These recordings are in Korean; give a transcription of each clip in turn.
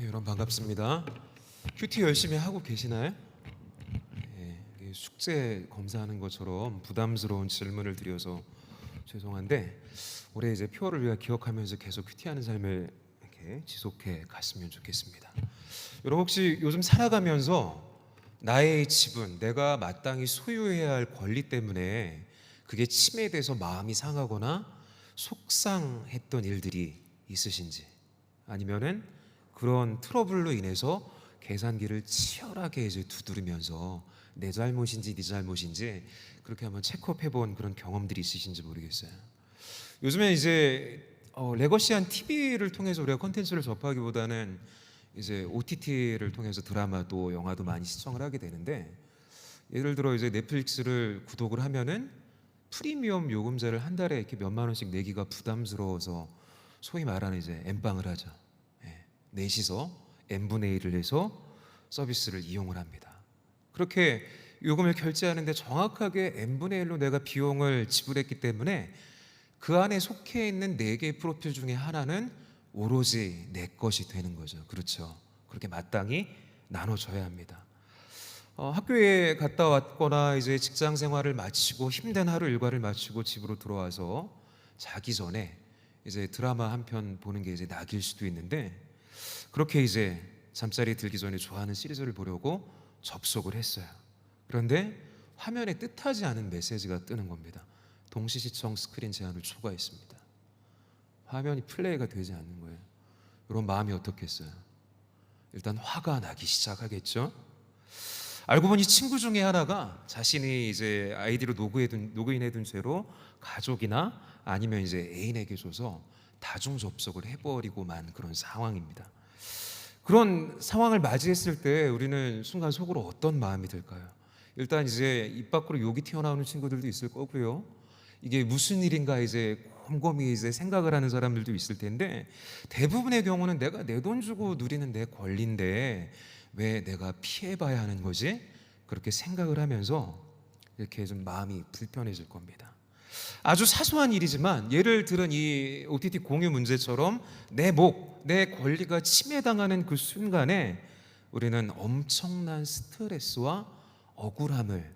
여러분 반갑습니다. 큐티 열심히 하고 계시나요? 이게 숙제 검사하는 것처럼 부담스러운 질문을 드려서 죄송한데 올해 이제 표어를 우리가 기억하면서 계속 큐티하는 삶을 이렇게 지속해 갔으면 좋겠습니다. 여러분 혹시 요즘 살아가면서 나의 지분, 내가 마땅히 소유해야 할 권리 때문에 그게 침해돼서 마음이 상하거나 속상했던 일들이 있으신지, 아니면은 그런 트러블로 인해서 계산기를 치열하게 이제 두드리면서 내 잘못인지 네 잘못인지 그렇게 한번 체크업해본 그런 경험들이 있으신지 모르겠어요. 요즘에 이제 레거시한 TV를 통해서 우리가 컨텐츠를 접하기보다는 이제 OTT를 통해서 드라마도 영화도 많이 시청을 하게 되는데, 예를 들어 이제 넷플릭스를 구독을 하면은 프리미엄 요금제를 한 달에 이렇게 몇만 원씩 내기가 부담스러워서 소위 말하는 이제 엠빵을 하죠. 넷이서 n분의 1을 해서 서비스를 이용을 합니다. 그렇게 요금을 결제하는데 정확하게 n분의 1로 내가 비용을 지불했기 때문에 그 안에 속해 있는 4개의 프로필 중에 하나는 오로지 내 것이 되는 거죠. 그렇죠. 그렇게 마땅히 나눠줘야 합니다. 학교에 갔다 왔거나 이제 직장 생활을 마치고 힘든 하루 일과를 마치고 집으로 들어와서 자기 전에 이제 드라마 한 편 보는 게 이제 낙일 수도 있는데, 그렇게 이제 잠자리에 들기 전에 좋아하는 시리즈를 보려고 접속을 했어요. 그런데 화면에 뜻하지 않은 메시지가 뜨는 겁니다. 동시 시청 스크린 제한을 초과했습니다. 화면이 플레이가 되지 않는 거예요. 이런 마음이 어떻겠어요? 일단 화가 나기 시작하겠죠. 알고 보니 친구 중에 하나가 자신이 이제 아이디로 로그인해둔 채로 가족이나 아니면 이제 애인에게 줘서 다중 접속을 해버리고 만 그런 상황입니다. 그런 상황을 맞이했을 때 우리는 순간 속으로 어떤 마음이 들까요? 일단 이제 입 밖으로 욕이 튀어나오는 친구들도 있을 거고요. 이게 무슨 일인가 이제 곰곰이 이제 생각을 하는 사람들도 있을 텐데, 대부분의 경우는 내가 내 돈 주고 누리는 내 권리인데 왜 내가 피해봐야 하는 거지? 그렇게 생각을 하면서 이렇게 좀 마음이 불편해질 겁니다. 아주 사소한 일이지만 예를 들은 이 OTT 공유 문제처럼 내 권리가 침해당하는 그 순간에 우리는 엄청난 스트레스와 억울함을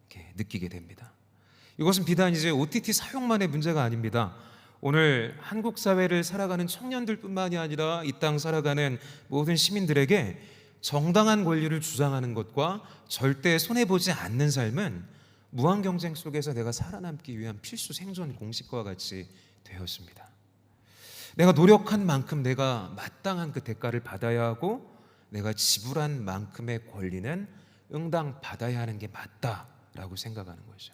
이렇게 느끼게 됩니다. 이것은 비단 이제 OTT 사용만의 문제가 아닙니다. 오늘 한국 사회를 살아가는 청년들뿐만이 아니라 이 땅 살아가는 모든 시민들에게 정당한 권리를 주장하는 것과 절대 손해보지 않는 삶은 무한 경쟁 속에서 내가 살아남기 위한 필수 생존 공식과 같이 되었습니다. 내가 노력한 만큼 내가 마땅한 그 대가를 받아야 하고, 내가 지불한 만큼의 권리는 응당 받아야 하는 게 맞다라고 생각하는 거죠.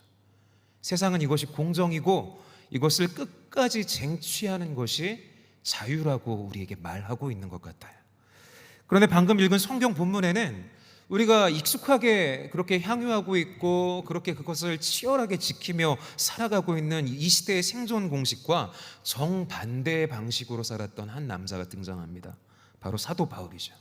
세상은 이것이 공정이고 이것을 끝까지 쟁취하는 것이 자유라고 우리에게 말하고 있는 것 같아요. 그런데 방금 읽은 성경 본문에는 우리가 익숙하게 그렇게 향유하고 있고 그렇게 그것을 치열하게 지키며 살아가고 있는 이 시대의 생존 공식과 정반대의 방식으로 살았던 한 남자가 등장합니다. 바로 사도 바울이죠.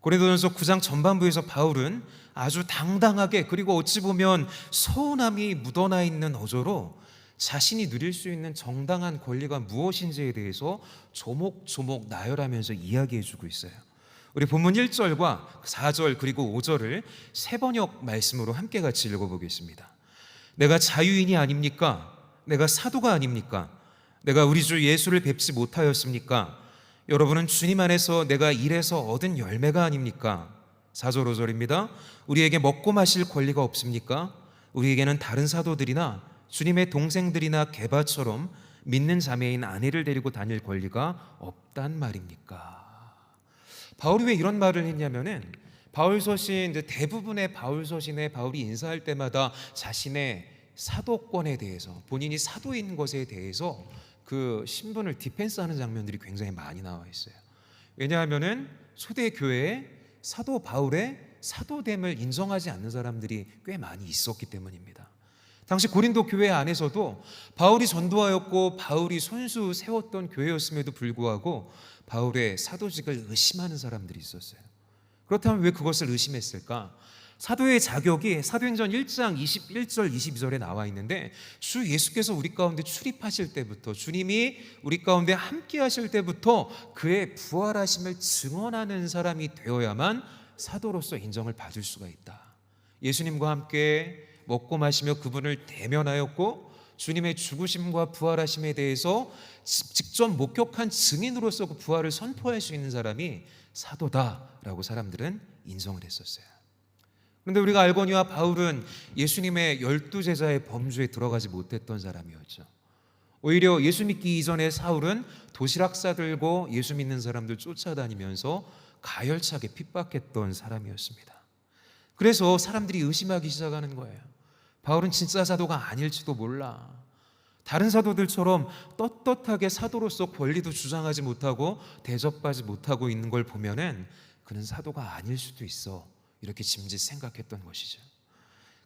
고린도전서 9장 전반부에서 바울은 아주 당당하게, 그리고 어찌 보면 서운함이 묻어나 있는 어조로 자신이 누릴 수 있는 정당한 권리가 무엇인지에 대해서 조목조목 나열하면서 이야기해주고 있어요. 우리 본문 1절과 4절 그리고 5절을 세 번역 말씀으로 함께 같이 읽어보겠습니다. 내가 자유인이 아닙니까? 내가 사도가 아닙니까? 내가 우리 주 예수를 뵙지 못하였습니까? 여러분은 주님 안에서 내가 일해서 얻은 열매가 아닙니까? 4절 5절입니다. 우리에게 먹고 마실 권리가 없습니까? 우리에게는 다른 사도들이나 주님의 동생들이나 게바처럼 믿는 자매인 아내를 데리고 다닐 권리가 없단 말입니까? 바울이 왜 이런 말을 했냐면은, 바울 서신 이제 대부분의 바울 서신에 바울이 인사할 때마다 자신의 사도권에 대해서, 본인이 사도인 것에 대해서 그 신분을 디펜스하는 장면들이 굉장히 많이 나와 있어요. 왜냐하면은 초대 교회에 사도 바울의 사도됨을 인정하지 않는 사람들이 꽤 많이 있었기 때문입니다. 당시 고린도 교회 안에서도 바울이 전도하였고 바울이 손수 세웠던 교회였음에도 불구하고 바울의 사도직을 의심하는 사람들이 있었어요. 그렇다면 왜 그것을 의심했을까? 사도의 자격이 사도행전 1장 21절 22절에 나와 있는데, 주 예수께서 우리 가운데 출입하실 때부터, 주님이 우리 가운데 함께 하실 때부터 그의 부활하심을 증언하는 사람이 되어야만 사도로서 인정을 받을 수가 있다. 예수님과 함께 먹고 마시며 그분을 대면하였고 주님의 죽으심과 부활하심에 대해서 직접 목격한 증인으로서 그 부활을 선포할 수 있는 사람이 사도다라고 사람들은 인정을 했었어요. 그런데 우리가 알거니와 바울은 예수님의 12제자의 범주에 들어가지 못했던 사람이었죠. 오히려 예수 믿기 이전에 사울은 도시락 싸들고 예수 믿는 사람들 쫓아다니면서 가열차게 핍박했던 사람이었습니다. 그래서 사람들이 의심하기 시작하는 거예요. 바울은 진짜 사도가 아닐지도 몰라. 다른 사도들처럼 떳떳하게 사도로서 권리도 주장하지 못하고 대접받지 못하고 있는 걸 보면은 그는 사도가 아닐 수도 있어, 이렇게 짐짓 생각했던 것이죠.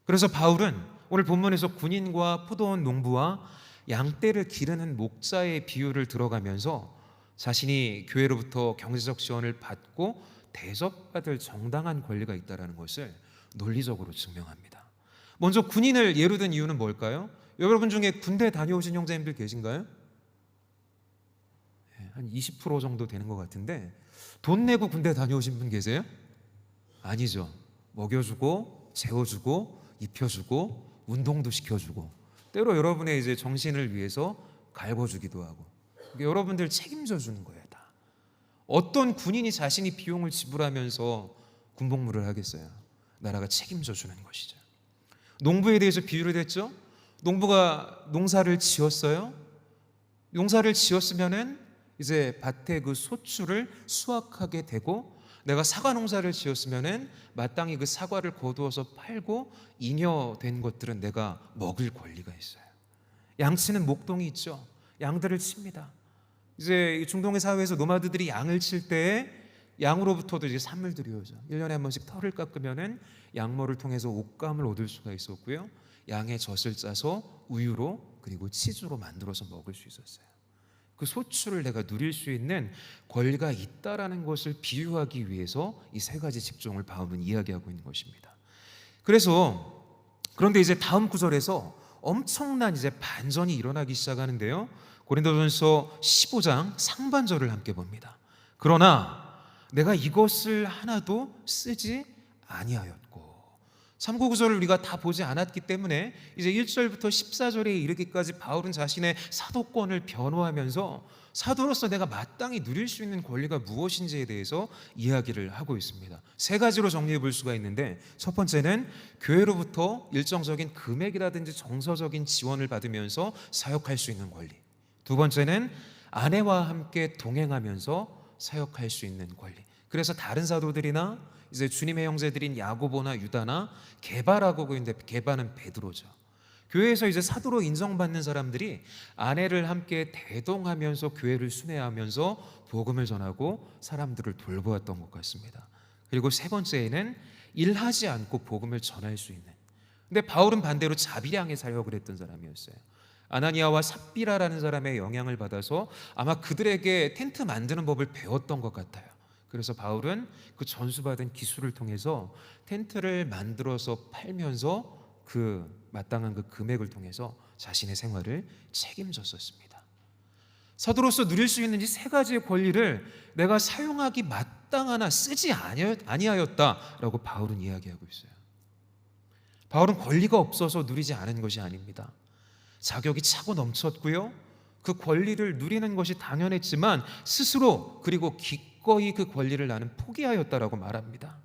그래서 바울은 오늘 본문에서 군인과 포도원 농부와 양떼를 기르는 목자의 비유를 들어가면서 자신이 교회로부터 경제적 지원을 받고 대접받을 정당한 권리가 있다는 것을 논리적으로 증명합니다. 먼저 군인을 예로 든 이유는 뭘까요? 여러분 중에 군대 다녀오신 형제님들 계신가요? 한 20% 정도 되는 것 같은데, 돈 내고 군대 다녀오신 분 계세요? 아니죠. 먹여주고 재워주고 입혀주고 운동도 시켜주고, 때로 여러분의 이제 정신을 위해서 갈궈주기도 하고, 여러분들 책임져 주는 거예요. 다. 어떤 군인이 자신이 비용을 지불하면서 군복무를 하겠어요? 나라가 책임져 주는 것이죠. 농부에 대해서 비유를 했죠. 농부가 농사를 지었어요. 농사를 지었으면은 이제 밭에 그 소출을 수확하게 되고, 내가 사과 농사를 지었으면은 마땅히 그 사과를 거두어서 팔고 잉여된 것들은 내가 먹을 권리가 있어요. 양치는 목동이 있죠. 양들을 칩니다. 이제 중동의 사회에서 노마드들이 양을 칠 때 양으로부터도 이제 산물들이 오죠. 1년에 한 번씩 털을 깎으면은 양모를 통해서 옷감을 얻을 수가 있었고요. 양의 젖을 짜서 우유로 그리고 치즈로 만들어서 먹을 수 있었어요. 그 소출을 내가 누릴 수 있는 권리가 있다라는 것을 비유하기 위해서 이 세 가지 직종을 바울은 이야기하고 있는 것입니다. 그런데 이제 다음 구절에서 엄청난 이제 반전이 일어나기 시작하는데요. 고린도전서 15장 상반절을 함께 봅니다. 그러나 내가 이것을 하나도 쓰지 아니하였고, 참고 구절을 우리가 다 보지 않았기 때문에 이제 1절부터 14절에 이르기까지 바울은 자신의 사도권을 변호하면서 사도로서 내가 마땅히 누릴 수 있는 권리가 무엇인지에 대해서 이야기를 하고 있습니다. 세 가지로 정리해 볼 수가 있는데, 첫 번째는 교회로부터 일정적인 금액이라든지 정서적인 지원을 받으면서 사역할 수 있는 권리. 두 번째는 아내와 함께 동행하면서 사역할 수 있는 권리. 그래서 다른 사도들이나 이제 주님의 형제들인 야고보나 유다나 게바라고 보이는데, 게바는 베드로죠. 교회에서 이제 사도로 인정받는 사람들이 아내를 함께 대동하면서 교회를 순회하면서 복음을 전하고 사람들을 돌보았던 것 같습니다. 그리고 세 번째에는 일하지 않고 복음을 전할 수 있는, 근데 바울은 반대로 자비량의 사역을 했던 사람이었어요. 아나니아와 삽비라라는 사람의 영향을 받아서 아마 그들에게 텐트 만드는 법을 배웠던 것 같아요. 그래서 바울은 그 전수받은 기술을 통해서 텐트를 만들어서 팔면서 그 마땅한 그 금액을 통해서 자신의 생활을 책임졌었습니다. 사도로서 누릴 수 있는 이 세 가지의 권리를 내가 사용하기 마땅하나 쓰지 아니하였다라고 바울은 이야기하고 있어요. 바울은 권리가 없어서 누리지 않은 것이 아닙니다. 자격이 차고 넘쳤고요, 그 권리를 누리는 것이 당연했지만 스스로 그리고 기꺼이 그 권리를 나는 포기하였다라고 말합니다.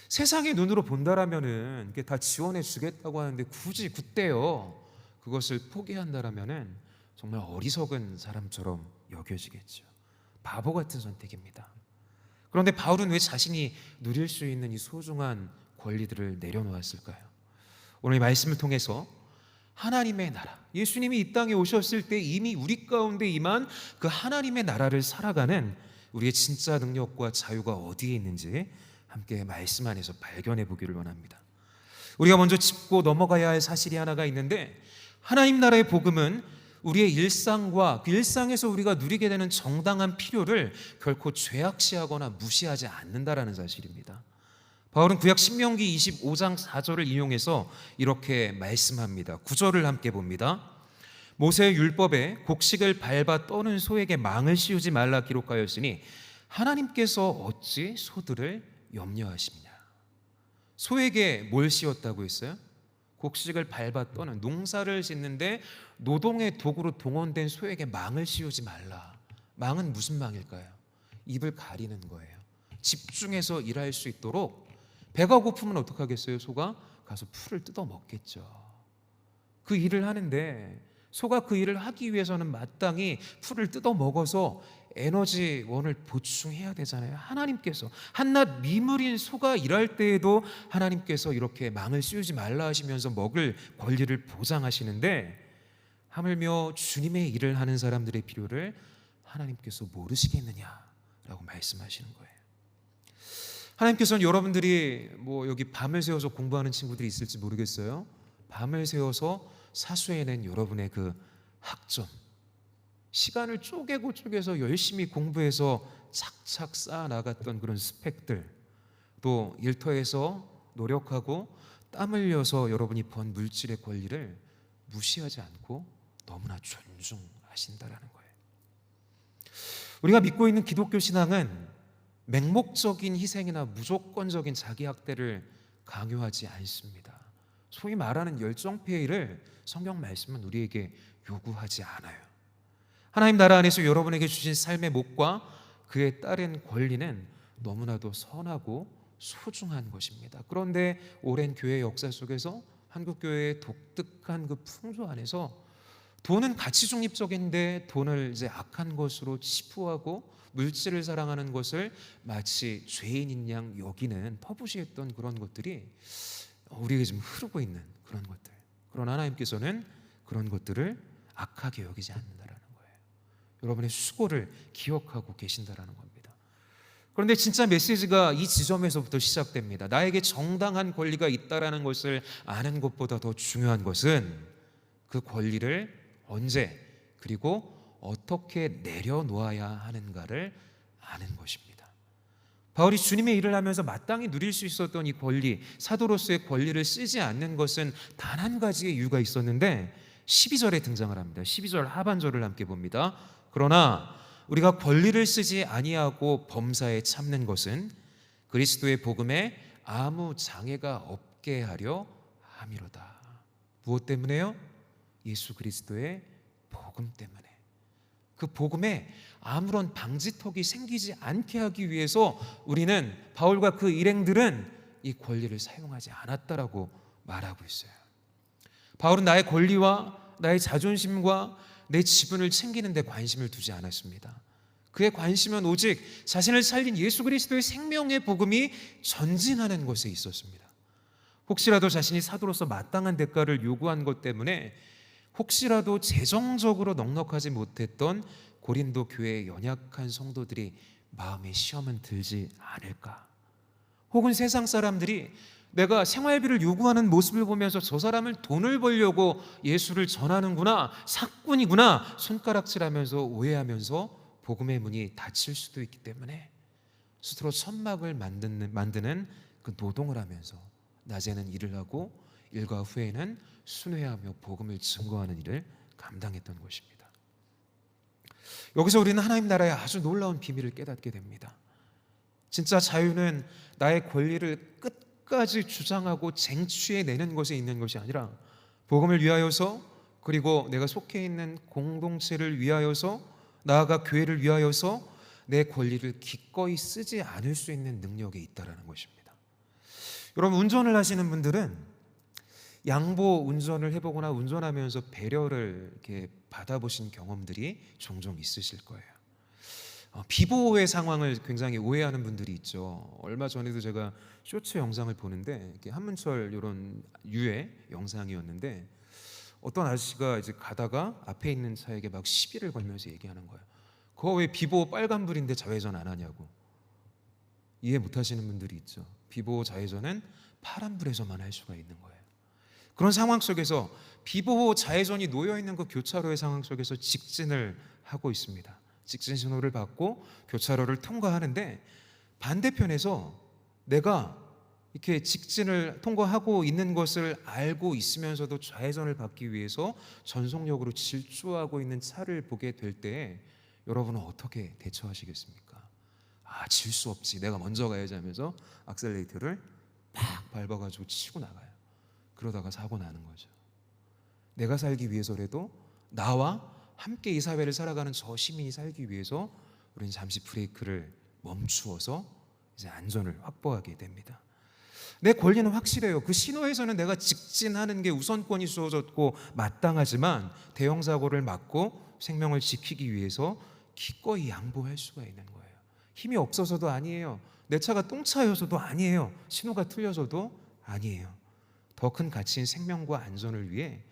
세상의 눈으로 본다라면은 이게 다 지원해 주겠다고 하는데 굳이 그때요 그것을 포기한다라면은 정말 어리석은 사람처럼 여겨지겠죠. 바보 같은 선택입니다. 그런데 바울은 왜 자신이 누릴 수 있는 이 소중한 권리들을 내려놓았을까요? 오늘 이 말씀을 통해서 하나님의 나라, 예수님이 이 땅에 오셨을 때 이미 우리 가운데 임한 그 하나님의 나라를 살아가는 우리의 진짜 능력과 자유가 어디에 있는지 함께 말씀 안에서 발견해 보기를 원합니다. 우리가 먼저 짚고 넘어가야 할 사실이 하나가 있는데, 하나님 나라의 복음은 우리의 일상과 그 일상에서 우리가 누리게 되는 정당한 필요를 결코 죄악시하거나 무시하지 않는다라는 사실입니다. 바울은 구약 신명기 25장 4절을 인용해서 이렇게 말씀합니다. 9절을 함께 봅니다. 모세의 율법에 곡식을 밟아 떠는 소에게 망을 씌우지 말라 기록하였으니 하나님께서 어찌 소들을 염려하십냐. 소에게 뭘 씌웠다고 했어요? 곡식을 밟아 떠는, 농사를 짓는데 노동의 도구로 동원된 소에게 망을 씌우지 말라. 망은 무슨 망일까요? 입을 가리는 거예요. 집중해서 일할 수 있도록. 배가 고프면 어떡하겠어요? 소가 가서 풀을 뜯어 먹겠죠. 그 일을 하는데 소가 그 일을 하기 위해서는 마땅히 풀을 뜯어 먹어서 에너지원을 보충해야 되잖아요. 하나님께서 한낱 미물인 소가 일할 때에도 하나님께서 이렇게 망을 씌우지 말라 하시면서 먹을 권리를 보장하시는데, 하물며 주님의 일을 하는 사람들의 필요를 하나님께서 모르시겠느냐라고 말씀하시는 거예요. 하나님께서는 여러분들이 여기 밤을 새워서 공부하는 친구들이 있을지 모르겠어요. 밤을 새워서 사수해낸 여러분의 그 학점, 시간을 쪼개서 열심히 공부해서 착착 쌓아 나갔던 그런 스펙들, 또 일터에서 노력하고 땀 흘려서 여러분이 번 물질의 권리를 무시하지 않고 너무나 존중하신다라는 거예요. 우리가 믿고 있는 기독교 신앙은 맹목적인 희생이나 무조건적인 자기 학대를 강요하지 않습니다. 소위 말하는 열정페이를 성경 말씀은 우리에게 요구하지 않아요. 하나님 나라 안에서 여러분에게 주신 삶의 목과 그에 따른 권리는 너무나도 선하고 소중한 것입니다. 그런데 오랜 교회 역사 속에서 한국교회의 독특한 그 풍조 안에서 돈은 가치 중립적인데 돈을 이제 악한 것으로 치부하고 물질을 사랑하는 것을 마치 죄인인 양 여기는 터부시했던 그런 것들이 우리에게 좀 흐르고 있는 그런 것들. 그러나 하나님께서는 그런 것들을 악하게 여기지 않는다라는 거예요. 여러분의 수고를 기억하고 계신다라는 겁니다. 그런데 진짜 메시지가 이 지점에서부터 시작됩니다. 나에게 정당한 권리가 있다라는 것을 아는 것보다 더 중요한 것은 그 권리를 언제 그리고 어떻게 내려놓아야 하는가를 아는 것입니다. 바울이 주님의 일을 하면서 마땅히 누릴 수 있었던 이 권리, 사도로서의 권리를 쓰지 않는 것은 단 한 가지의 이유가 있었는데 12절에 등장을 합니다. 12절 하반절을 함께 봅니다. 그러나 우리가 권리를 쓰지 아니하고 범사에 참는 것은 그리스도의 복음에 아무 장애가 없게 하려 함이로다. 무엇 때문에요? 예수 그리스도의 복음 때문에. 그 복음에 아무런 방지턱이 생기지 않게 하기 위해서 우리는, 바울과 그 일행들은 이 권리를 사용하지 않았다라고 말하고 있어요. 바울은 나의 권리와 나의 자존심과 내 지분을 챙기는 데 관심을 두지 않았습니다. 그의 관심은 오직 자신을 살린 예수 그리스도의 생명의 복음이 전진하는 것에 있었습니다. 혹시라도 자신이 사도로서 마땅한 대가를 요구한 것 때문에 혹시라도 재정적으로 넉넉하지 못했던 고린도 교회의 연약한 성도들이 마음에 시험은 들지 않을까? 혹은 세상 사람들이 내가 생활비를 요구하는 모습을 보면서 저 사람을 돈을 벌려고 예수를 전하는구나, 사꾼이구나 손가락질하면서 오해하면서 복음의 문이 닫힐 수도 있기 때문에 스스로 천막을 만드는 그 노동을 하면서 낮에는 일을 하고 일과 후에는 순회하며 복음을 증거하는 일을 감당했던 것입니다. 여기서 우리는 하나님 나라의 아주 놀라운 비밀을 깨닫게 됩니다. 진짜 자유는 나의 권리를 끝까지 주장하고 쟁취해내는 것에 있는 것이 아니라 복음을 위하여서, 그리고 내가 속해 있는 공동체를 위하여서, 나아가 교회를 위하여서 내 권리를 기꺼이 쓰지 않을 수 있는 능력에 있다는 것입니다. 여러분, 운전을 하시는 분들은 양보 운전을 해보거나 운전하면서 배려를 이렇게 받아보신 경험들이 종종 있으실 거예요. 비보호의 상황을 굉장히 오해하는 분들이 있죠. 얼마 전에도 제가 쇼츠 영상을 보는데 이렇게 한문철 이런 유해 영상이었는데 어떤 아저씨가 이제 가다가 앞에 있는 차에게 막 시비를 걸면서 얘기하는 거예요. 그거 왜 비보호 빨간불인데 좌회전 안 하냐고. 이해 못하시는 분들이 있죠. 비보호 좌회전은 파란불에서만 할 수가 있는 거예요. 그런 상황 속에서 비보호 좌회전이 놓여있는 그 교차로의 상황 속에서 직진을 하고 있습니다. 직진 신호를 받고 교차로를 통과하는데 반대편에서 내가 이렇게 직진을 통과하고 있는 것을 알고 있으면서도 좌회전을 받기 위해서 전속력으로 질주하고 있는 차를 보게 될 때 여러분은 어떻게 대처하시겠습니까? 질 수 없지, 내가 먼저 가야지 하면서 악셀레이터를 팍 밟아가지고 치고 나가요. 그러다가 사고 나는 거죠. 내가 살기 위해서라도, 나와 함께 이 사회를 살아가는 저 시민이 살기 위해서 우리는 잠시 브레이크를 멈추어서 이제 안전을 확보하게 됩니다. 내 권리는 확실해요. 그 신호에서는 내가 직진하는 게 우선권이 주어졌고 마땅하지만 대형 사고를 막고 생명을 지키기 위해서 기꺼이 양보할 수가 있는 거예요. 힘이 없어서도 아니에요. 내 차가 똥차여서도 아니에요. 신호가 틀려서도 아니에요. 더 큰 가치인 생명과 안전을 위해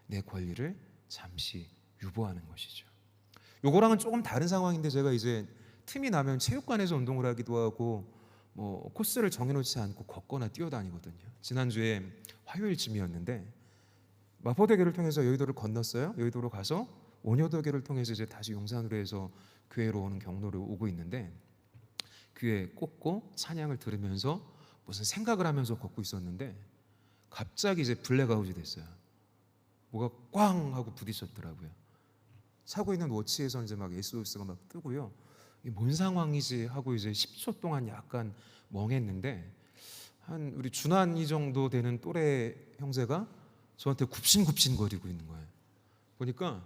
내 권리를 잠시 유보하는 것이죠. 요거랑은 조금 다른 상황인데, 제가 이제 틈이 나면 체육관에서 운동을 하기도 하고 코스를 정해놓지 않고 걷거나 뛰어다니거든요. 지난주에 화요일쯤이었는데 마포대교를 통해서 여의도를 건넜어요. 여의도로 가서 원효대교를 통해서 이제 다시 용산으로 해서 교회로 오는 경로를 오고 있는데, 귀에 꽂고 찬양을 들으면서 무슨 생각을 하면서 걷고 있었는데 갑자기 이제 블랙아웃이 됐어요. 뭐가 꽝 하고 부딪혔더라고요. 차고 있는 워치에서 이제 막 SOS가 막 뜨고요. 이게 뭔 상황이지 하고 이제 10초 동안 약간 멍했는데, 한 우리 준환이 정도 되는 또래 형제가 저한테 굽신굽신거리고 있는 거예요. 보니까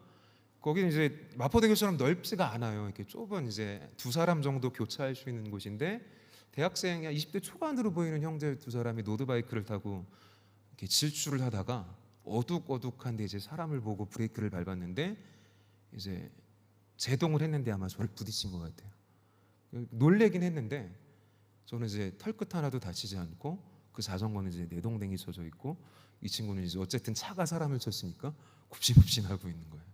거기는 이제 마포대교처럼 넓지가 않아요. 이렇게 좁은 이제 두 사람 정도 교차할 수 있는 곳인데, 대학생 20대 초반으로 보이는 형제 두 사람이 노드바이크를 타고 이렇게 질주를 하다가 어둑어둑한데 이제 사람을 보고 브레이크를 밟았는데 이제 제동을 했는데 아마 저를 부딪힌 것 같아요. 놀래긴 했는데 저는 이제 털끝 하나도 다치지 않고, 그 자전거는 이제 내동댕이 쳐져 있고, 이 친구는 이제 어쨌든 차가 사람을 쳤으니까 굽신굽신하고 있는 거예요.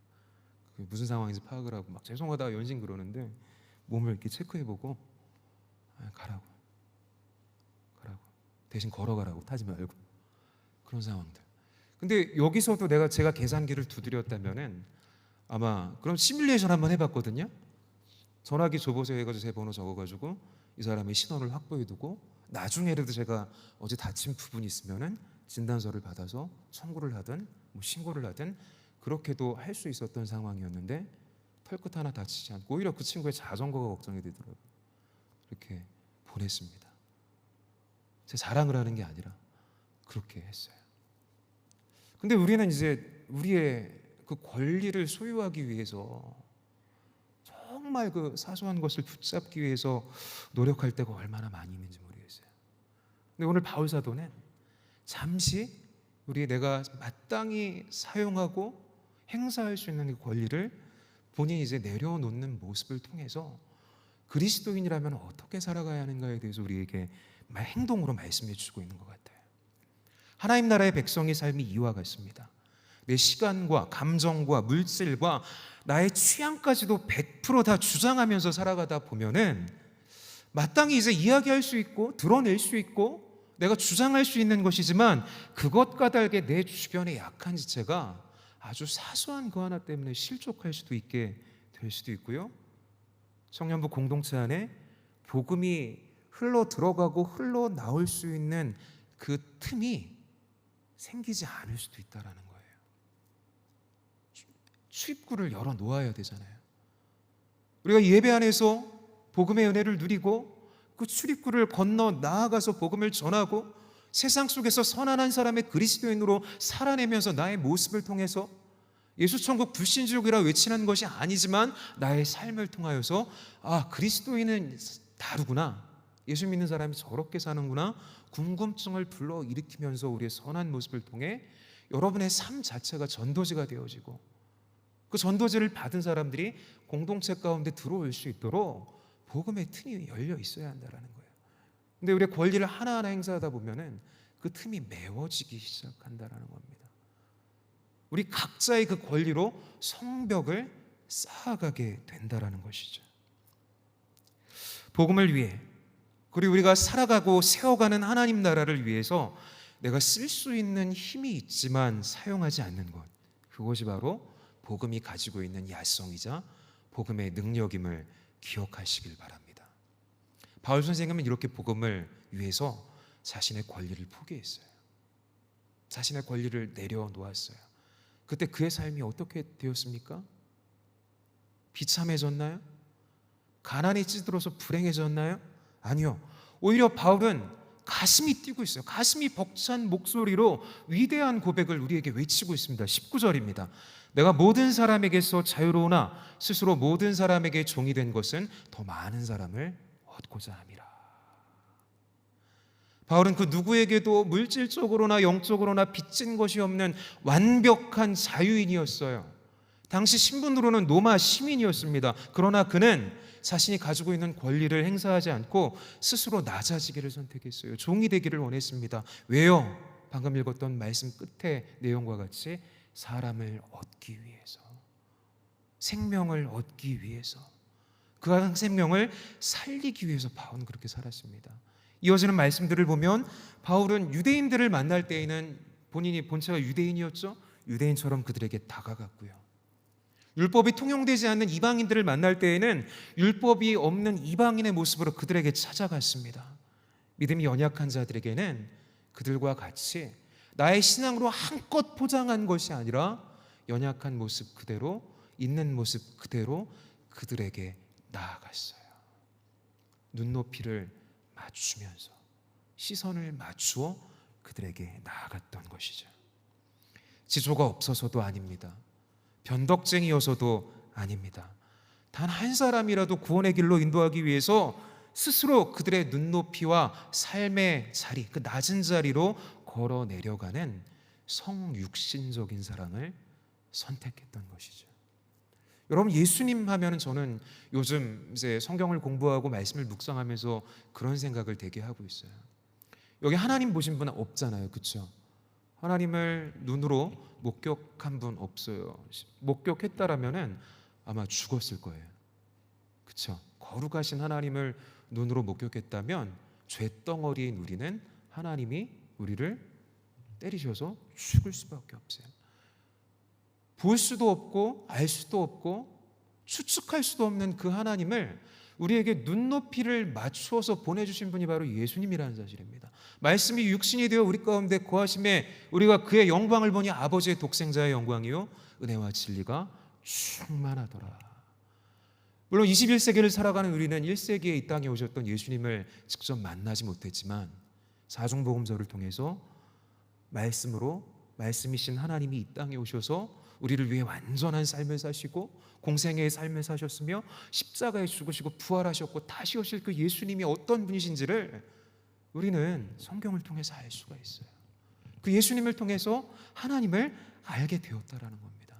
무슨 상황인지 파악을 하고 막 죄송하다 연신 그러는데 몸을 이렇게 체크해보고 가라고 대신 걸어가라고, 타지 말고, 그런 상황들. 근데 여기서도 제가 계산기를 두드렸다면은 아마 그럼 시뮬레이션 한번 해봤거든요. 전화기 줘보세요 해가지고 제 번호 적어가지고 이 사람의 신원을 확보해두고, 나중에라도 제가 어제 다친 부분이 있으면은 진단서를 받아서 청구를 하든 신고를 하든 그렇게도 할 수 있었던 상황이었는데, 털끝 하나 다치지 않고 오히려 그 친구의 자전거가 걱정이 되더라고요. 이렇게 보냈습니다. 제 자랑을 하는 게 아니라 그렇게 했어요. 근데 우리는 이제 우리의 그 권리를 소유하기 위해서 정말 그 사소한 것을 붙잡기 위해서 노력할 때가 얼마나 많이 있는지 모르겠어요. 근데 오늘 바울 사도는 잠시 내가 마땅히 사용하고 행사할 수 있는 그 권리를 본인이 이제 내려놓는 모습을 통해서 그리스도인이라면 어떻게 살아가야 하는가에 대해서 우리에게 행동으로 말씀해 주고 있는 것 같아요. 하나님 나라의 백성의 삶이 이와 같습니다. 내 시간과 감정과 물질과 나의 취향까지도 100%다 주장하면서 살아가다 보면은 마땅히 이제 이야기할 수 있고 드러낼 수 있고 내가 주장할 수 있는 것이지만, 그것과 달게 내 주변의 약한 지체가 아주 사소한 그 하나 때문에 실족할 수도 있게 될 수도 있고요. 청년부 공동체 안에 복음이 흘러 들어가고 흘러 나올 수 있는 그 틈이 생기지 않을 수도 있다라는 거예요. 출입구를 열어 놓아야 되잖아요. 우리가 예배 안에서 복음의 은혜를 누리고 그 출입구를 건너 나아가서 복음을 전하고 세상 속에서 선한 한 사람의 그리스도인으로 살아내면서 나의 모습을 통해서 예수천국 불신지옥이라 외치는 것이 아니지만 나의 삶을 통하여서 그리스도인은 다르구나, 예수 믿는 사람이 저렇게 사는구나, 궁금증을 불러일으키면서 우리의 선한 모습을 통해 여러분의 삶 자체가 전도지가 되어지고, 그 전도지를 받은 사람들이 공동체 가운데 들어올 수 있도록 복음의 틈이 열려 있어야 한다는 거예요. 근데 우리의 권리를 하나하나 행사하다 보면은 그 틈이 메워지기 시작한다는 겁니다. 우리 각자의 그 권리로 성벽을 쌓아가게 된다는 것이죠. 복음을 위해, 그리고 우리가 살아가고 세워가는 하나님 나라를 위해서 내가 쓸 수 있는 힘이 있지만 사용하지 않는 것, 그것이 바로 복음이 가지고 있는 야성이자 복음의 능력임을 기억하시길 바랍니다. 바울 선생님은 이렇게 복음을 위해서 자신의 권리를 포기했어요. 자신의 권리를 내려놓았어요. 그때 그의 삶이 어떻게 되었습니까? 비참해졌나요? 가난이 찌들어서 불행해졌나요? 아니요. 오히려 바울은 가슴이 뛰고 있어요. 가슴이 벅찬 목소리로 위대한 고백을 우리에게 외치고 있습니다. 19절입니다. 내가 모든 사람에게서 자유로우나 스스로 모든 사람에게 종이 된 것은 더 많은 사람을 얻고자 함이라. 바울은 그 누구에게도 물질적으로나 영적으로나 빚진 것이 없는 완벽한 자유인이었어요. 당시 신분으로는 로마 시민이었습니다. 그러나 그는 자신이 가지고 있는 권리를 행사하지 않고 스스로 낮아지기를 선택했어요. 종이 되기를 원했습니다. 왜요? 방금 읽었던 말씀 끝의 내용과 같이 사람을 얻기 위해서, 생명을 얻기 위해서, 그 생명을 살리기 위해서 바울은 그렇게 살았습니다. 이어지는 말씀들을 보면 바울은 유대인들을 만날 때에는 본인이 본체가 유대인이었죠. 유대인처럼 그들에게 다가갔고요. 율법이 통용되지 않는 이방인들을 만날 때에는 율법이 없는 이방인의 모습으로 그들에게 찾아갔습니다. 믿음이 연약한 자들에게는 그들과 같이 나의 신앙으로 한껏 포장한 것이 아니라 연약한 모습 그대로, 있는 모습 그대로 그들에게 나아갔어요. 눈높이를 맞추면서 시선을 맞추어 그들에게 나아갔던 것이죠. 지조가 없어서도 아닙니다. 변덕쟁이여서도 아닙니다. 단 한 사람이라도 구원의 길로 인도하기 위해서 스스로 그들의 눈높이와 삶의 자리, 그 낮은 자리로 걸어 내려가는 성육신적인 사랑을 선택했던 것이죠. 여러분, 예수님 하면은 저는 요즘 이제 성경을 공부하고 말씀을 묵상하면서 그런 생각을 되게 하고 있어요. 여기 하나님 보신 분 없잖아요, 그렇죠? 하나님을 눈으로 목격한 분 없어요. 목격했다라면은 아마 죽었을 거예요, 그렇죠? 거룩하신 하나님을 눈으로 목격했다면 죄덩어리인 우리는 하나님이 우리를 때리셔서 죽을 수밖에 없어요. 볼 수도 없고 알 수도 없고 추측할 수도 없는 그 하나님을 우리에게 눈높이를 맞추어서 보내주신 분이 바로 예수님이라는 사실입니다. 말씀이 육신이 되어 우리 가운데 거하심에 우리가 그의 영광을 보니 아버지의 독생자의 영광이요 은혜와 진리가 충만하더라. 물론 21세기를 살아가는 우리는 1세기에 이 땅에 오셨던 예수님을 직접 만나지 못했지만 사중복음서를 통해서 말씀으로 말씀이신 하나님이 이 땅에 오셔서 우리를 위해 완전한 삶을 사시고 공생애의 삶을 사셨으며 십자가에 죽으시고 부활하셨고 다시 오실 그 예수님이 어떤 분이신지를 우리는 성경을 통해서 알 수가 있어요. 그 예수님을 통해서 하나님을 알게 되었다라는 겁니다.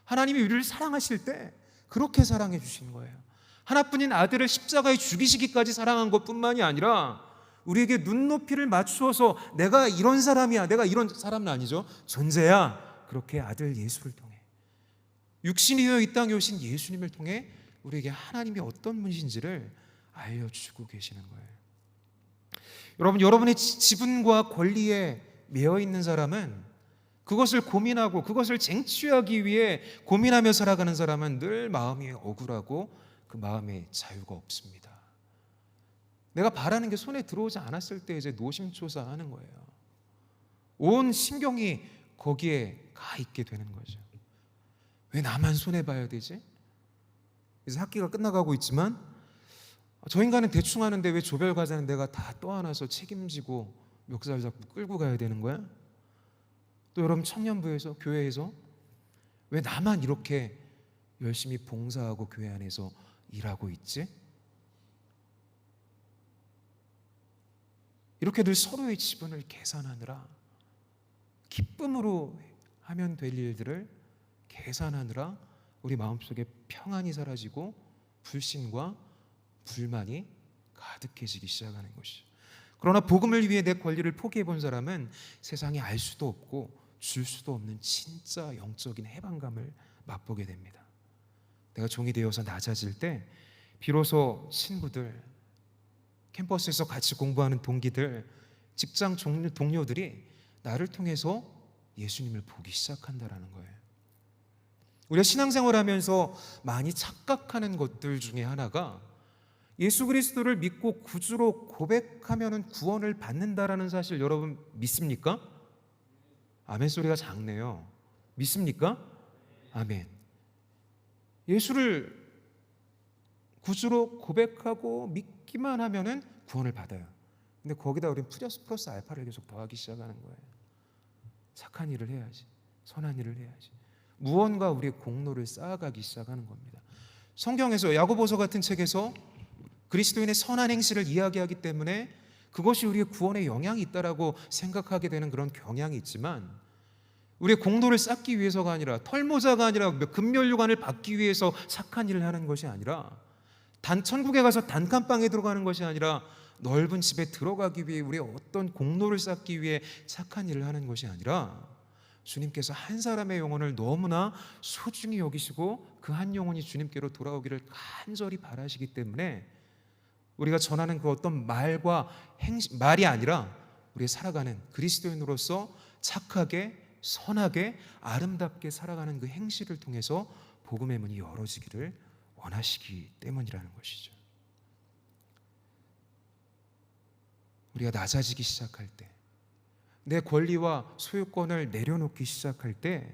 하나님이 우리를 사랑하실 때 그렇게 사랑해 주신 거예요. 하나뿐인 아들을 십자가에 죽이시기까지 사랑한 것뿐만이 아니라 우리에게 눈높이를 맞추어서 내가 이런 사람이야, 내가 이런 사람은 아니죠, 존재야, 그렇게 아들 예수를 통해 육신이 되어 이 땅에 오신 예수님을 통해 우리에게 하나님이 어떤 분이신지를 알려주고 계시는 거예요. 여러분, 여러분의 지분과 권리에 매여 있는 사람은, 그것을 고민하고 그것을 쟁취하기 위해 고민하며 살아가는 사람은 늘 마음이 억울하고 그 마음에 자유가 없습니다. 내가 바라는 게 손에 들어오지 않았을 때 이제 노심초사하는 거예요. 온 신경이 거기에 가 있게 되는 거죠. 왜 나만 손해봐야 되지? 이제 학기가 끝나가고 있지만 저 인간은 대충 하는데 왜 조별과제는 내가 다 떠안아서 책임지고 멱살 잡고 끌고 가야 되는 거야? 또 여러분, 청년부에서, 교회에서 왜 나만 이렇게 열심히 봉사하고 교회 안에서 일하고 있지? 이렇게 늘 서로의 지분을 계산하느라, 기쁨으로 하면 될 일들을 계산하느라 우리 마음속에 평안이 사라지고 불신과 불만이 가득해지기 시작하는 것이죠. 그러나 복음을 위해 내 권리를 포기해 본 사람은 세상에 알 수도 없고 줄 수도 없는 진짜 영적인 해방감을 맛보게 됩니다. 내가 종이 되어서 낮아질 때 비로소 친구들, 캠퍼스에서 같이 공부하는 동기들, 직장 동료들이 나를 통해서 예수님을 보기 시작한다라는 거예요. 우리가 신앙생활하면서 많이 착각하는 것들 중에 하나가 예수 그리스도를 믿고 구주로 고백하면은 구원을 받는다라는 사실 여러분 믿습니까? 아멘 소리가 작네요. 믿습니까? 아멘. 예수를 구주로 고백하고 믿기만 하면은 구원을 받아요. 근데 거기다 우리는 플러스 알파를 계속 더하기 시작하는 거예요. 착한 일을 해야지, 선한 일을 해야지, 무언가 우리의 공로를 쌓아가기 시작하는 겁니다. 성경에서 야고보서 같은 책에서 그리스도인의 선한 행실을 이야기하기 때문에 그것이 우리의 구원에 영향이 있다라고 생각하게 되는 그런 경향이 있지만, 우리의 공로를 쌓기 위해서가 아니라, 털모자가 아니라, 금면류관을 받기 위해서 착한 일을 하는 것이 아니라, 천국에 가서 단칸방에 들어가는 것이 아니라, 넓은 집에 들어가기 위해 우리의 어떤 공로를 쌓기 위해 착한 일을 하는 것이 아니라, 주님께서 한 사람의 영혼을 너무나 소중히 여기시고 그 한 영혼이 주님께로 돌아오기를 간절히 바라시기 때문에 우리가 전하는 그 어떤 말이 아니라, 우리의 살아가는 그리스도인으로서 착하게, 선하게, 아름답게 살아가는 그 행실을 통해서 복음의 문이 열어지기를 원하시기 때문이라는 것이죠. 우리가 낮아지기 시작할 때, 내 권리와 소유권을 내려놓기 시작할 때,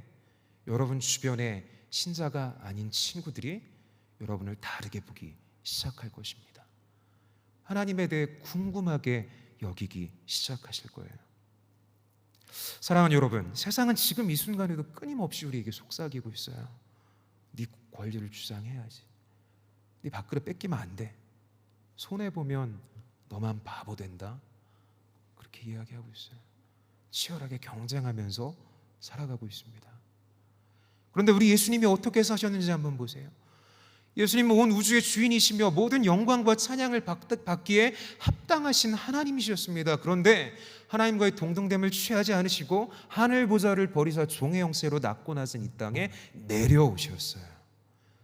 여러분 주변에 신자가 아닌 친구들이 여러분을 다르게 보기 시작할 것입니다. 하나님에 대해 궁금하게 여기기 시작하실 거예요. 사랑하는 여러분, 세상은 지금 이 순간에도 끊임없이 우리에게 속삭이고 있어요. 네 권리를 주장해야지, 네 밥그릇 뺏기면 안 돼, 손해보면 너만 바보 된다, 그렇게 이야기하고 있어요. 치열하게 경쟁하면서 살아가고 있습니다. 그런데 우리 예수님이 어떻게 사셨는지 한번 보세요. 예수님은 온 우주의 주인이시며 모든 영광과 찬양을 받기에 합당하신 하나님이셨습니다. 그런데 하나님과의 동등됨을 취하지 않으시고 하늘 보좌를 버리사 종의 형체로 낮고 낮은 이 땅에 내려오셨어요.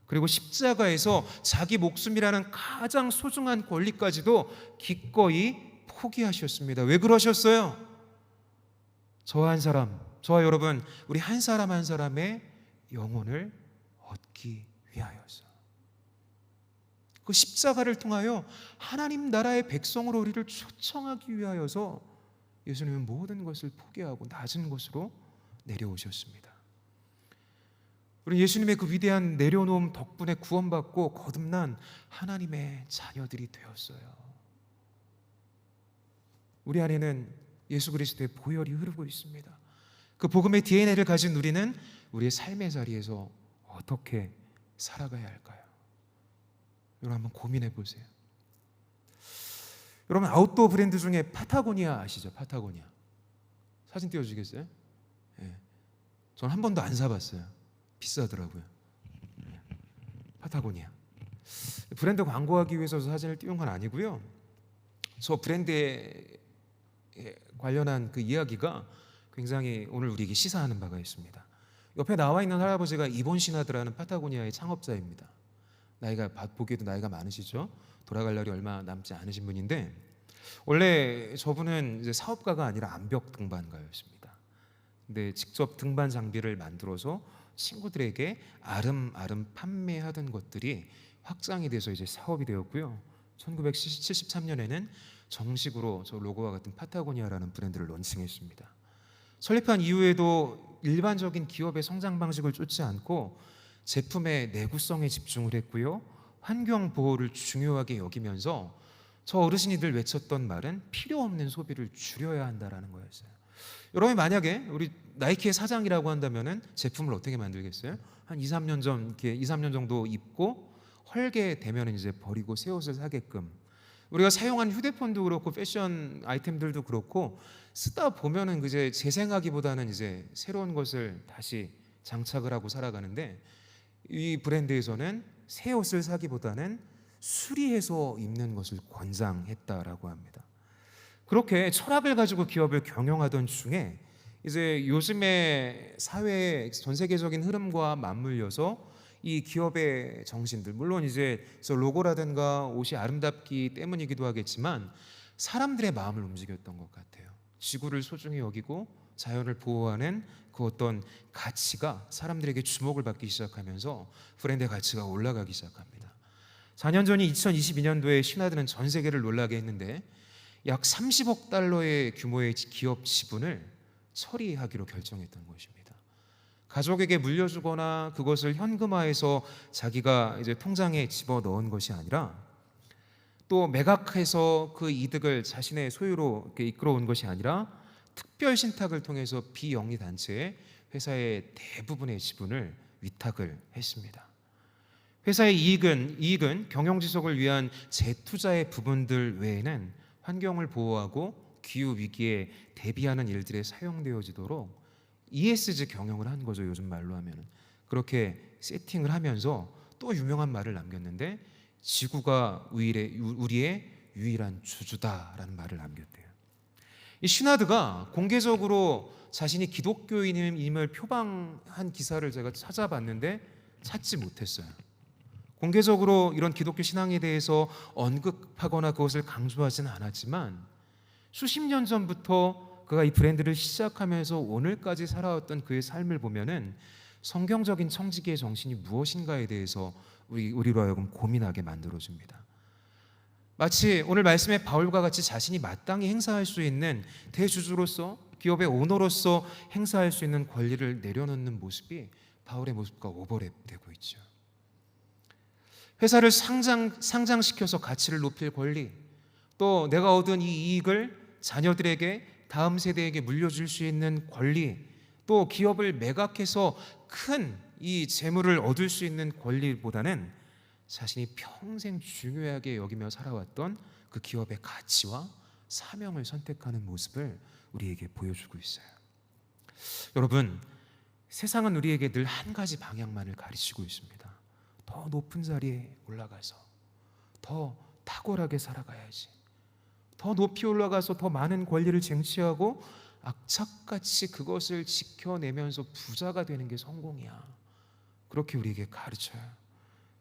그리고 십자가에서 자기 목숨이라는 가장 소중한 권리까지도 기꺼이 포기하셨습니다. 왜 그러셨어요? 저와 한 사람, 저와 여러분, 우리 한 사람 한 사람의 영혼을 얻기 위하여서, 그 십자가를 통하여 하나님 나라의 백성으로 우리를 초청하기 위하여서 예수님은 모든 것을 포기하고 낮은 곳으로 내려오셨습니다. 우리 예수님의 그 위대한 내려놓음 덕분에 구원받고 거듭난 하나님의 자녀들이 되었어요. 우리 안에는 예수 그리스도의 보혈이 흐르고 있습니다. 그 복음의 DNA를 가진 우리는 우리의 삶의 자리에서 어떻게 살아가야 할까요? 여러분 한번 고민해 보세요. 여러분 아웃도어 브랜드 중에 파타고니아 아시죠? 파타고니아. 사진 띄워주시겠어요? 네. 저는 한 번도 안 사봤어요. 비싸더라고요. 파타고니아. 브랜드 광고하기 위해서 사진을 띄운 건 아니고요. 저 브랜드에 관련한 그 이야기가 굉장히 오늘 우리에게 시사하는 바가 있습니다. 옆에 나와 있는 할아버지가 이본 시나드라는 파타고니아의 창업자입니다. 나이가 보기에도 나이가 많으시죠? 돌아갈 날이 얼마 남지 않으신 분인데, 원래 저분은 이제 사업가가 아니라 암벽 등반가였습니다. 근데 직접 등반 장비를 만들어서 친구들에게 아름아름 판매하던 것들이 확장이 돼서 이제 사업이 되었고요. 1973년에는 정식으로 저 로고와 같은 파타고니아라는 브랜드를 론칭했습니다. 설립한 이후에도 일반적인 기업의 성장 방식을 쫓지 않고 제품의 내구성에 집중을 했고요. 환경 보호를 중요하게 여기면서 저 어르신이 늘 외쳤던 말은 필요 없는 소비를 줄여야 한다라는 거였어요. 여러분이 만약에 우리 나이키의 사장이라고 한다면은 제품을 어떻게 만들겠어요? 한 2, 3년 전 이렇게 2, 3년 정도 입고 헐게 되면 이제 버리고 새 옷을 사게끔, 우리가 사용한 휴대폰도 그렇고 패션 아이템들도 그렇고 쓰다 보면은 이제 재생하기보다는 이제 새로운 것을 다시 장착을 하고 살아가는데, 이 브랜드에서는 새 옷을 사기보다는 수리해서 입는 것을 권장했다라고 합니다. 그렇게 철학을 가지고 기업을 경영하던 중에 이제 요즘의 사회의 전 세계적인 흐름과 맞물려서 이 기업의 정신들, 물론 이제 저 로고라든가 옷이 아름답기 때문이기도 하겠지만 사람들의 마음을 움직였던 것 같아요. 지구를 소중히 여기고 자연을 보호하는 그 어떤 가치가 사람들에게 주목을 받기 시작하면서 브랜드의 가치가 올라가기 시작합니다. 4년 전인 2022년도에 신화들은 전 세계를 놀라게 했는데 약 30억 달러의 규모의 기업 지분을 처리하기로 결정했던 것입니다. 가족에게 물려주거나 그것을 현금화해서 자기가 이제 통장에 집어넣은 것이 아니라 또 매각해서 그 이득을 자신의 소유로 이렇게 이끌어온 것이 아니라 특별 신탁을 통해서 비영리 단체에 회사의 대부분의 지분을 위탁을 했습니다. 회사의 이익은 경영 지속을 위한 재투자의 부분들 외에는 환경을 보호하고 기후 위기에 대비하는 일들에 사용되어지도록 ESG 경영을 한 거죠. 요즘 말로 하면은 그렇게 세팅을 하면서 또 유명한 말을 남겼는데 지구가 우리의 유일한 주주다라는 말을 남겼대요. 이 시나드가 공개적으로 자신이 기독교인임을 표방한 기사를 제가 찾아봤는데 찾지 못했어요. 공개적으로 이런 기독교 신앙에 대해서 언급하거나 그것을 강조하지는 않았지만 수십 년 전부터 그가 이 브랜드를 시작하면서 오늘까지 살아왔던 그의 삶을 보면은 성경적인 청지기의 정신이 무엇인가에 대해서 우리로 하여금 고민하게 만들어줍니다. 마치 오늘 말씀의 바울과 같이 자신이 마땅히 행사할 수 있는 대주주로서 기업의 오너로서 행사할 수 있는 권리를 내려놓는 모습이 바울의 모습과 오버랩되고 있죠. 회사를 상장시켜서 가치를 높일 권리, 또 내가 얻은 이 이익을 자녀들에게 다음 세대에게 물려줄 수 있는 권리, 또 기업을 매각해서 큰 이 재물을 얻을 수 있는 권리보다는 자신이 평생 중요하게 여기며 살아왔던 그 기업의 가치와 사명을 선택하는 모습을 우리에게 보여주고 있어요. 여러분, 세상은 우리에게 늘 한 가지 방향만을 가르치고 있습니다. 더 높은 자리에 올라가서 더 탁월하게 살아가야지, 더 높이 올라가서 더 많은 권리를 쟁취하고 악착같이 그것을 지켜내면서 부자가 되는 게 성공이야, 그렇게 우리에게 가르쳐요.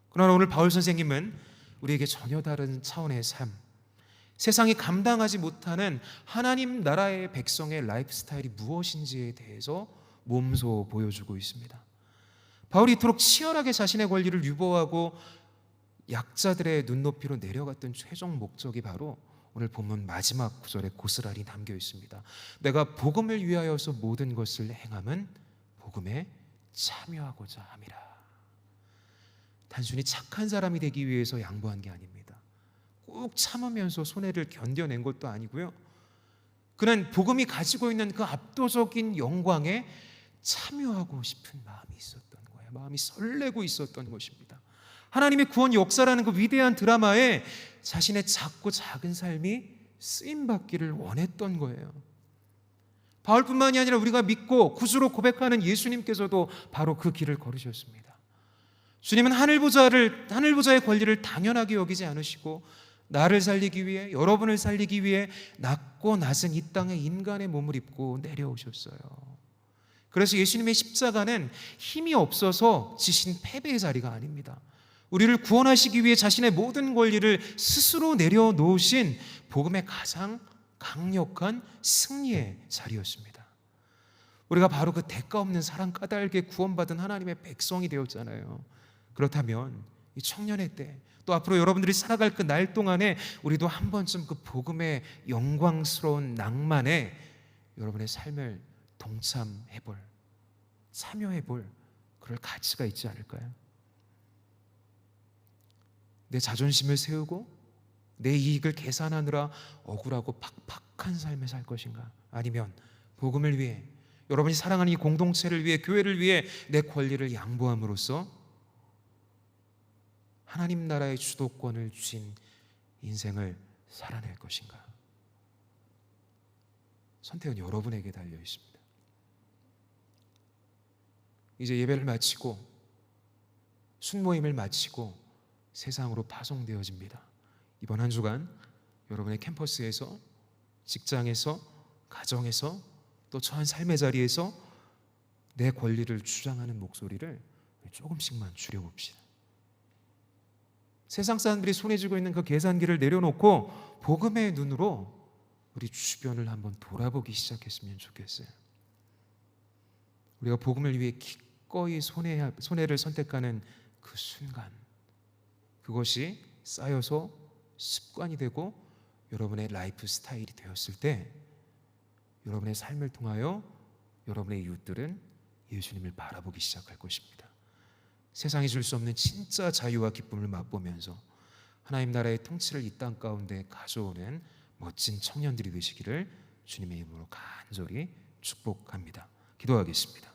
그러나 오늘 바울 선생님은 우리에게 전혀 다른 차원의 삶, 세상이 감당하지 못하는 하나님 나라의 백성의 라이프 스타일이 무엇인지에 대해서 몸소 보여주고 있습니다. 바울이 이토록 치열하게 자신의 권리를 유보하고 약자들의 눈높이로 내려갔던 최종 목적이 바로 오늘 본문 마지막 구절에 고스란히 담겨 있습니다. 내가 복음을 위하여서 모든 것을 행함은 복음에 참여하고자 함이라. 단순히 착한 사람이 되기 위해서 양보한 게 아닙니다. 꼭 참으면서 손해를 견뎌낸 것도 아니고요. 그는 복음이 가지고 있는 그 압도적인 영광에 참여하고 싶은 마음이 있었던 거예요. 마음이 설레고 있었던 것입니다. 하나님의 구원 역사라는 그 위대한 드라마에 자신의 작고 작은 삶이 쓰임받기를 원했던 거예요. 바울뿐만이 아니라 우리가 믿고 구주로 고백하는 예수님께서도 바로 그 길을 걸으셨습니다. 주님은 하늘보좌의 권리를 당연하게 여기지 않으시고 나를 살리기 위해, 여러분을 살리기 위해 낮고 낮은 이 땅에 인간의 몸을 입고 내려오셨어요. 그래서 예수님의 십자가는 힘이 없어서 지신 패배의 자리가 아닙니다. 우리를 구원하시기 위해 자신의 모든 권리를 스스로 내려놓으신 복음의 가장 강력한 승리의 자리였습니다. 우리가 바로 그 대가 없는 사랑 까닭에 구원받은 하나님의 백성이 되었잖아요. 그렇다면 이 청년의 때, 또 앞으로 여러분들이 살아갈 그 날 동안에 우리도 한 번쯤 그 복음의 영광스러운 낭만에 여러분의 삶을 동참해볼, 참여해볼 그럴 가치가 있지 않을까요? 내 자존심을 세우고 내 이익을 계산하느라 억울하고 팍팍한 삶을 살 것인가? 아니면 복음을 위해, 여러분이 사랑하는 이 공동체를 위해, 교회를 위해 내 권리를 양보함으로써 하나님 나라의 주도권을 주신 인생을 살아낼 것인가? 선택은 여러분에게 달려 있습니다. 이제 예배를 마치고 순모임을 마치고 세상으로 파송되어집니다. 이번 한 주간 여러분의 캠퍼스에서, 직장에서, 가정에서, 또 처한 삶의 자리에서 내 권리를 주장하는 목소리를 조금씩만 줄여봅시다. 세상 사람들이 손에 쥐고 있는 그 계산기를 내려놓고 복음의 눈으로 우리 주변을 한번 돌아보기 시작했으면 좋겠어요. 우리가 복음을 위해 기꺼이 손해를 선택하는 그 순간, 그것이 쌓여서 습관이 되고 여러분의 라이프 스타일이 되었을 때 여러분의 삶을 통하여 여러분의 이웃들은 예수님을 바라보기 시작할 것입니다. 세상이 줄 수 없는 진짜 자유와 기쁨을 맛보면서 하나님 나라의 통치를 이 땅 가운데 가져오는 멋진 청년들이 되시기를 주님의 이름으로 간절히 축복합니다. 기도하겠습니다.